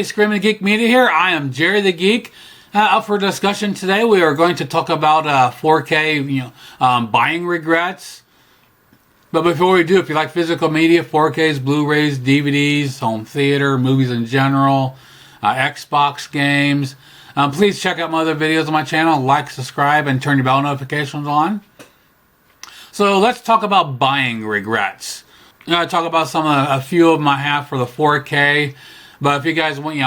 Hey, Screaming Geek Media here. I am Jerry the Geek. Up for discussion today, we are going to talk about 4K, buying regrets. But before we do, if you like physical media, 4Ks, Blu-rays, DVDs, home theater, movies in general, Xbox games, please check out my other videos on my channel. Like, subscribe, and turn your bell notifications on. So let's talk about buying regrets. I'm going to talk about a few of them I have for the 4K. But if you guys want,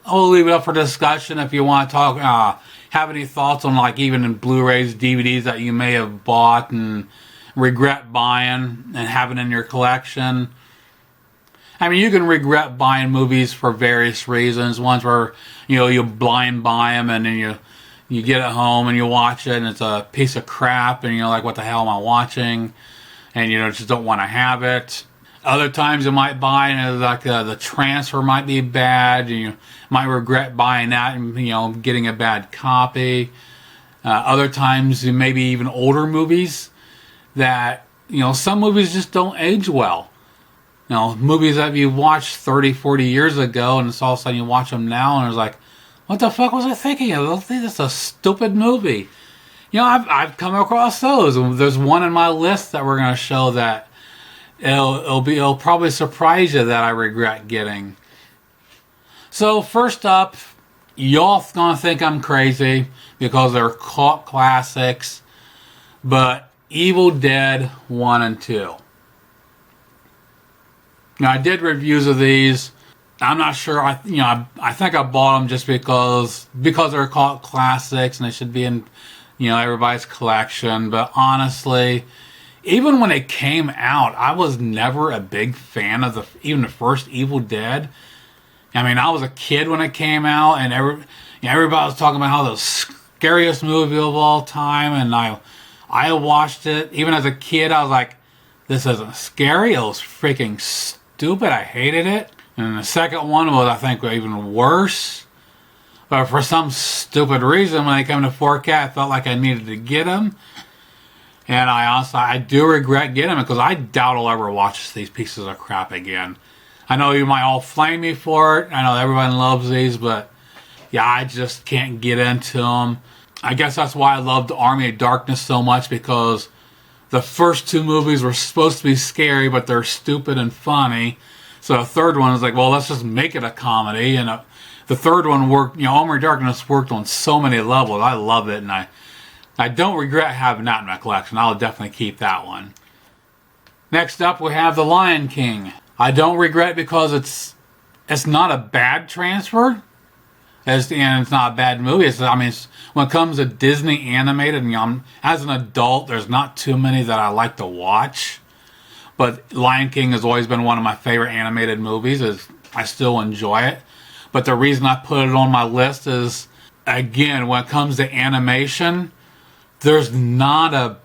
I'll leave it up for discussion. If you want to talk, have any thoughts on like even in Blu-rays, DVDs that you may have bought and regret buying and having in your collection. I mean, you can regret buying movies for various reasons. Ones where, you blind buy them and then you get it home and you watch it and it's a piece of crap and you're like, what the hell am I watching? And just don't want to have it. Other times you might buy and like the transfer might be bad. You might regret buying that and getting a bad copy. Other times maybe even older movies that some movies just don't age well. Movies that you watched 30, 40 years ago and it's all of a sudden you watch them now and it's like, what the fuck was I thinking of? I think that's a stupid movie. I've come across those. There's one in my list that we're going to show that it'll probably surprise you that I regret getting. So first up, y'all gonna think I'm crazy because they're cult classics, but Evil Dead 1 and 2. Now I did reviews of these. I'm not sure. I think I bought them just because they're cult classics and they should be in everybody's collection. But honestly, even when it came out, I was never a big fan of even the first Evil Dead. I mean, I was a kid when it came out, and everybody was talking about how the scariest movie of all time, and I watched it. Even as a kid, I was like, this isn't scary. It was freaking stupid. I hated it. And the second one was, I think, even worse. But for some stupid reason, when they came to 4K, I felt like I needed to get them. And I do regret getting them because I doubt I'll ever watch these pieces of crap again. I know you might all flame me for it. I know everyone loves these, but yeah, I just can't get into them. I guess that's why I loved Army of Darkness so much, because the first two movies were supposed to be scary, but they're stupid and funny. So the third one is like, well, let's just make it a comedy. And the third one worked. Army of Darkness worked on so many levels. I love it, and I don't regret having that in my collection. I'll definitely keep that one. Next up, we have The Lion King. I don't regret because it's not a bad transfer. And it's not a bad movie. When it comes to Disney animated, as an adult, there's not too many that I like to watch. But Lion King has always been one of my favorite animated movies. I still enjoy it. But the reason I put it on my list is, again, when it comes to animation, there's not a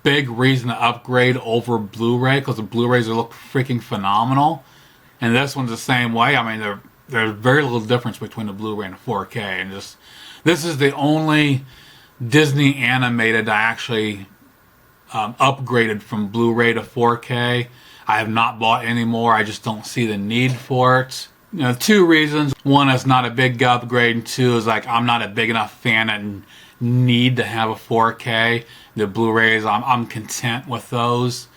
big reason to upgrade over Blu-ray because the Blu-rays look freaking phenomenal. And this one's the same way. There's very little difference between the Blu-ray and the 4K. And this is the only Disney animated I actually upgraded from Blu-ray to 4K. I have not bought any more. I just don't see the need for it. Two reasons. One, it's not a big upgrade. And two, is like I'm not a big enough fan and need to have a 4K. The Blu-rays, I'm content with those.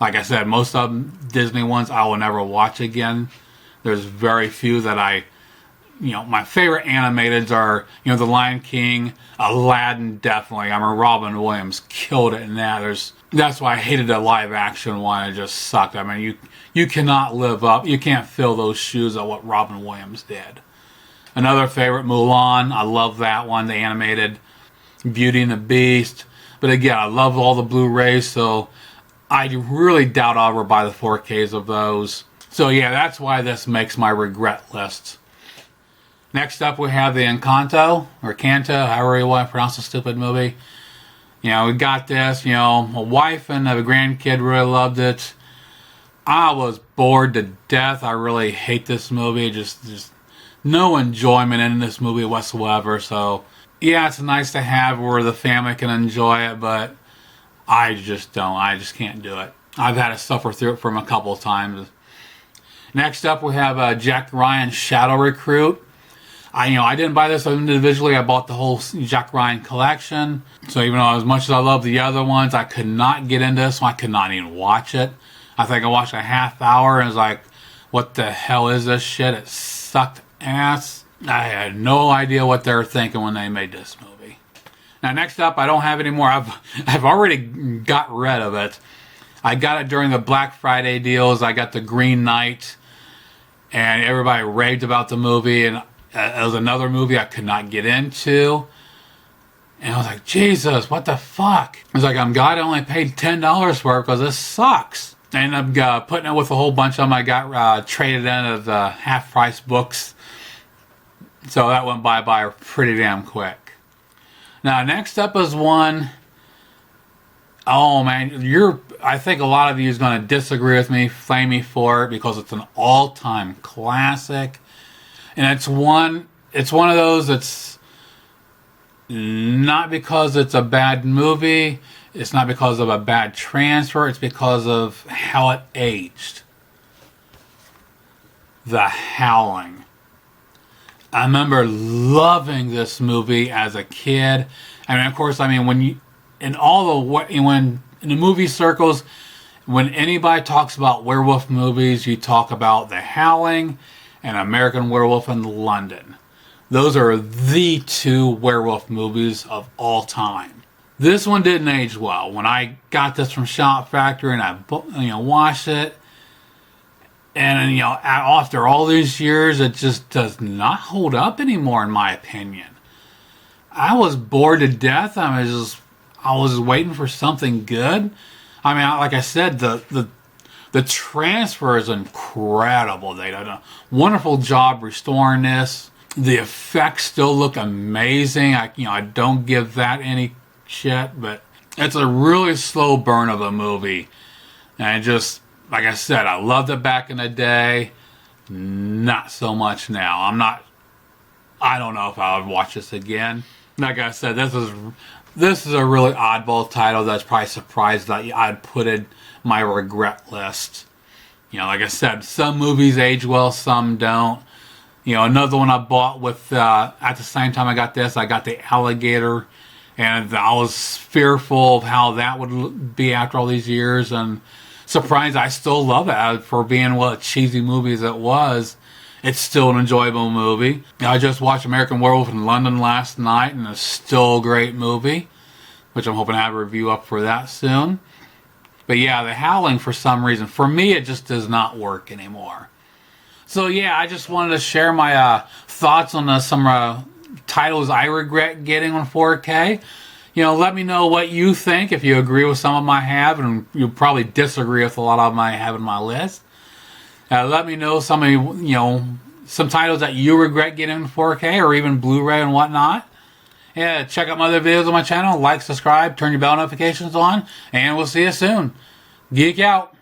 Like I said, most of them, Disney ones, I will never watch again. There's very few that my favorite animateds are, The Lion King, Aladdin, definitely. Robin Williams killed it in that. That's why I hated the live action one. It just sucked. You cannot live up. You can't fill those shoes of what Robin Williams did. Another favorite, Mulan. I love that one, the animated. Beauty and the Beast. But again, I love all the Blu-rays, so I really doubt I'll ever buy the 4Ks of those. So yeah, that's why this makes my regret list. Next up, we have the Encanto, or Canto, however you want to pronounce the stupid movie. We got this, my wife and a grandkid really loved it. I was bored to death. I really hate this movie. Just no enjoyment in this movie whatsoever, so yeah, it's nice to have where the family can enjoy it, but I just don't. I just can't do it. I've had to suffer through it from a couple of times. Next up, we have Jack Ryan Shadow Recruit. I didn't buy this individually. I bought the whole Jack Ryan collection. So even though as much as I love the other ones, I could not get into this one. I could not even watch it. I think I watched a half hour and was like, what the hell is this shit? It sucked ass. I had no idea what they were thinking when they made this movie. Now next up, I don't have any more. I've already got rid of it. I got it during the Black Friday deals. I got the Green Knight, and everybody raved about the movie, and it was another movie I could not get into. And I was like, Jesus, what the fuck? I was like, I'm glad I only paid $10 for it because this sucks. I ended up putting it with a whole bunch of them I got traded in as half-price books. So that went by pretty damn quick. Now, next up is one... Oh, man, I think a lot of you is going to disagree with me, flame me for it, because it's an all-time classic. And it's one of those that's not because it's a bad movie. It's not because of a bad transfer. It's because of how it aged. The Howling. I remember loving this movie as a kid. I mean, of course, when in the movie circles, when anybody talks about werewolf movies, you talk about The Howling and American Werewolf in London. Those are the two werewolf movies of all time. This one didn't age well. When I got this from Shop Factory and I watched it, and after all these years, it just does not hold up anymore, in my opinion. I was bored to death. I was waiting for something good. Like I said, the transfer is incredible. They did a wonderful job restoring this. The effects still look amazing. I don't give that any shit, but it's a really slow burn of a movie. And like I said, I loved it back in the day. Not so much now. I don't know if I would watch this again. Like I said, this is a really oddball title that's probably surprised that I'd put in my regret list. Like I said, some movies age well, some don't. Another one I bought with, at the same time I got this, I got the Alligator. And I was fearful of how that would be after all these years. And surprised I still love it. For being what a cheesy movie as it was, it's still an enjoyable movie. I just watched American Werewolf in London last night, and it's still a great movie, which I'm hoping to have a review up for that soon. But yeah, The Howling, for some reason, for me, it just does not work anymore. So yeah, I just wanted to share my thoughts on some titles I regret getting on 4K. Let me know what you think, if you agree with some of them I have, and you probably disagree with a lot of them I have in my list. Let me know some titles that you regret getting in 4K or even Blu-ray and whatnot. Yeah, check out my other videos on my channel. Like, subscribe, turn your bell notifications on, and we'll see you soon. Geek out.